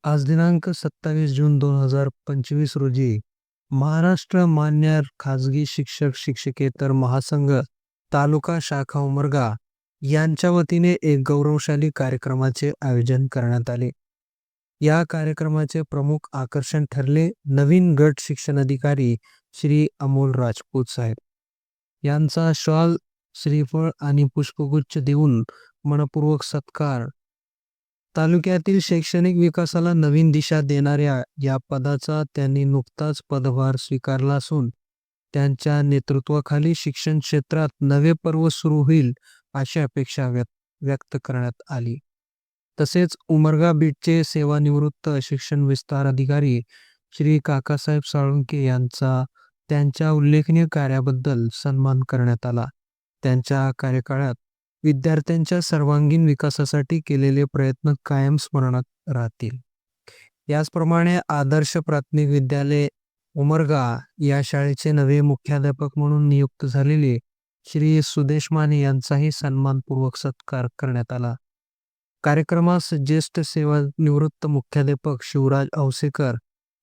आज दिनांक 27 जून 2025 रोजी महाराष्ट्र मान्य खाजगी शिक्षक शिक्षकेतर महासंघ तालुका शाखा उमरगा यांच्या वतीने एक गौरवशाली कार्यक्रमाचे आयोजन करण्यात आले. या कार्यक्रमाचे प्रमुख आकर्षण ठरले नवीन गट शिक्षण अधिकारी श्री अमोल राजपूत साहेब यांचा शॉल, श्रीफळ आणि पुष्पगुच्छ देऊन मनपूर्वक सत्कार. तालुक्यातील शैक्षणिक विकासाला नवीन दिशा देणाऱ्या या पदाचा त्यांनी नुकताच पदभार स्वीकारला असून त्यांच्या नेतृत्वाखाली शिक्षण क्षेत्रात नवे पर्व सुरू होईल अशी अपेक्षा व्यक्त करण्यात आली. तसेच उमरगा बीटचे सेवानिवृत्त शिक्षण विस्तार अधिकारी श्री काकासाहेब साळुंके यांचा त्यांच्या उल्लेखनीय कार्याबद्दल सन्मान करण्यात आला. त्यांच्या कार्यकाळात विद्यार्थ्यांच्या सर्वांगीण विकासासाठी केलेले प्रयत्न कायम स्मरणात राहतील. याचप्रमाणे आदर्श प्राथमिक विद्यालय उमरगा या शाळेचे नवे मुख्याध्यापक म्हणून नियुक्त झालेले श्री सुदेश माने यांचाही सन्मानपूर्वक सत्कार करण्यात आला. कार्यक्रमास ज्येष्ठ सेवानिवृत्त मुख्याध्यापक शिवराज औसेकर,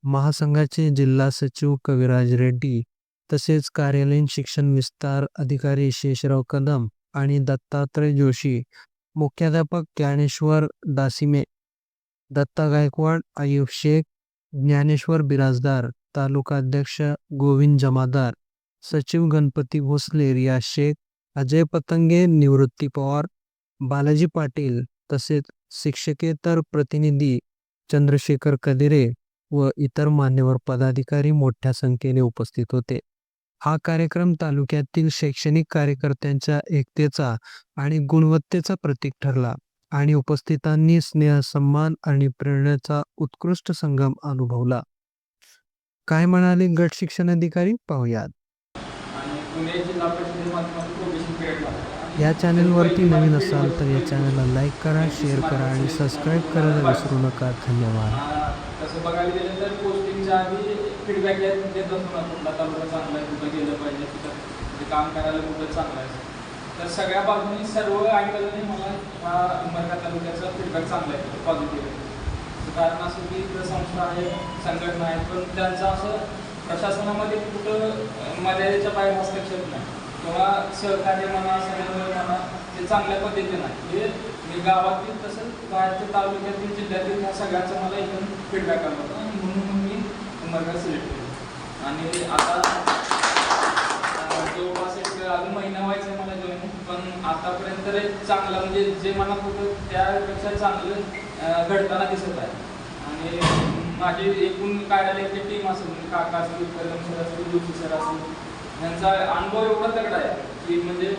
महासंघाचे जिल्हा सचिव कविराज रेड्डी, तसेच कार्यालयीन शिक्षण विस्तार अधिकारी शेषराव कदम आणि दत्तात्रय जोशी, मुख्याध्यापक ज्ञानेश्वर दासिमे, दत्ता गायकवाड, आयुब शेख, ज्ञानेश्वर बिराजदार, तालुका अध्यक्ष गोविंद जमादार, सचिव गणपती भोसले, रियाज शेख, अजय पतंगे, निवृत्ती पवार, बालाजी पाटील, तसेच शिक्षकेतर प्रतिनिधी चंद्रशेखर कदिरे व इतर मान्यवर पदाधिकारी मोठ्या संख्येने उपस्थित होते. हा कार्यक्रम तालुक्यातील शैक्षणिक कार्यकर्त्यांच्या एकतेचा आणि गुणवत्तेचा प्रतीक ठरला आणि उपस्थितांनी स्नेह, सन्मान आणि प्रेरणेचा उत्कृष्ट संगम अनुभवला. काय म्हणाले गट शिक्षण अधिकारी पाहूयात. या चॅनलवरती नवीन असाल तर या चॅनलला लाईक करा, शेअर करा आणि सबस्क्राईब करायला विसरू नका. धन्यवाद. तसं बघायला गेलं तर पोस्टिंगच्या आधी फीडबॅक देत असतो ना, कुठला तालुका चांगला आहे, कुठं गेलं पाहिजे, तिथं काम करायला कुठं चांगलं आहे. तर सगळ्या बाजूनी सर्व अँगलने मला हा उमरगा तालुक्याचा फीडबॅक चांगला आहे, पॉझिटिव्ह आहे. कारण असं की इथं संस्था आहे, संघटना आहेत, पण त्यांचं असं प्रशासनामध्ये कुठं मर्यादेच्या बाहेर हस्तक्षेप नाही किंवा सहकार्य म्हणा, सगळ्यांवर म्हणा, ते चांगल्या पद्धतीनं आहे. हे मी गावातील तसंच बाहेरच्या तालुक्यातील जिल्ह्यातील ह्या सगळ्यांचा मला एकदम फीडबॅक आला होता आणि म्हणून मी उमरगा सिलेक्ट केलं. आणि आता जवळपास एक अजून महिना व्हायचा मला जॉईन, पण आतापर्यंत तर एक चांगला म्हणजे जे मनात होतं त्यापेक्षा चांगलं घडताना दिसत आहे. आणि माझी एकूण कार्यालयाची टीम असेल, म्हणजे काका असतील, कदम सर असतील, जोशी सर असतील, यांचा अनुभव एवढा तगडा आहे की म्हणजे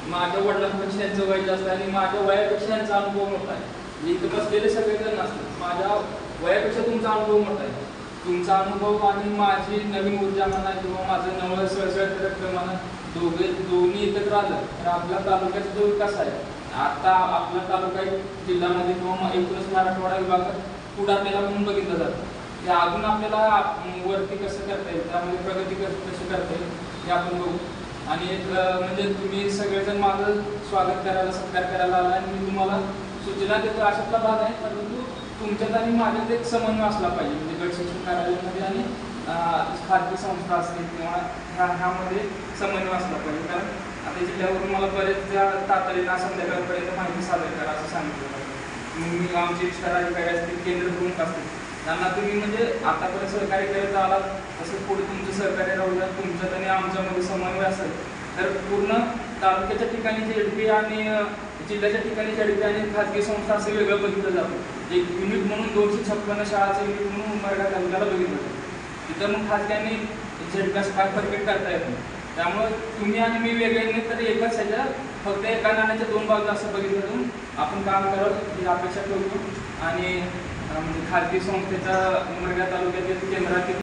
माझ्या वडिलांपेक्षा यांचं वय जास्त आहे आणि माझ्या वयापेक्षा यांचा अनुभव मोठा आहे. इथं बसलेले सगळेजण असतात, माझ्या वयापेक्षा तुमचा अनुभव मोठा आहे. तुमचा अनुभव आणि माझी नवीन ऊर्जा म्हणा किंवा माझं नवं सळसळत रक्त म्हणा, दोन्ही एकत्र आलं तर आपल्या तालुक्याचा जो विकास आहे, आता आपला तालुका जिल्ह्यामध्ये किंवा एकूणच मराठवाडा विभागात पुढारलेला म्हणून बघितलं जातं. ते अजून आपल्याला वरती कसं करता येईल, त्यामध्ये प्रगती कशी करता येईल हे आपण बघू. आणि म्हणजे तुम्ही सगळेजण माझं स्वागत करायला, सत्कार करायला आला आणि मी तुम्हाला सूचना देतो, अशातला भाग आहे. परंतु तुमच्यात आणि माझ्यात एक समन्वय असला पाहिजे, म्हणजे गट शिक्षण कार्यालयामध्ये आणि खाजगी संस्था असतील किंवा ह्यामध्ये समन्वय असला पाहिजे. कारण आता जिल्ह्यावरून मला बरेच तातडीनं संध्याकाळपर्यंत माहिती सादर करा असं सांगितलं पाहिजे. मी आमचे विस्तार अधिकारी असतील, केंद्र प्रमुख असतील, त्यांना तुम्ही म्हणजे आतापर्यंत सहकार्य करत आलात, तसंच पुढे तुमचं सहकार्य राहू द्या. तुमच्यात आणि आमच्यामध्ये समन्वय असेल तर पूर्ण तालुक्याच्या ठिकाणी झेडपी आणि जिल्ह्याच्या ठिकाणी झेडपी आणि खाजगी संस्था असं वेगळं बघितलं जातं. एक युनिट म्हणून 256 शाळाचं युनिट म्हणून उमरगा तालुक्याला बघितलं जातं. तिथं मग खाजगी आणि झेडपी असं काय फरक करता येत नाही. त्यामुळे तुम्ही आणि मी वेगळे नाही तर एकच ह्याच्या फक्त एका नाण्याच्या दोन बाजू असं बघितलं जाऊन आपण काम करावं ही अपेक्षा करतो. आणि खाजगी संस्थेचा उमरगा तालुक्यातील केंद्रातील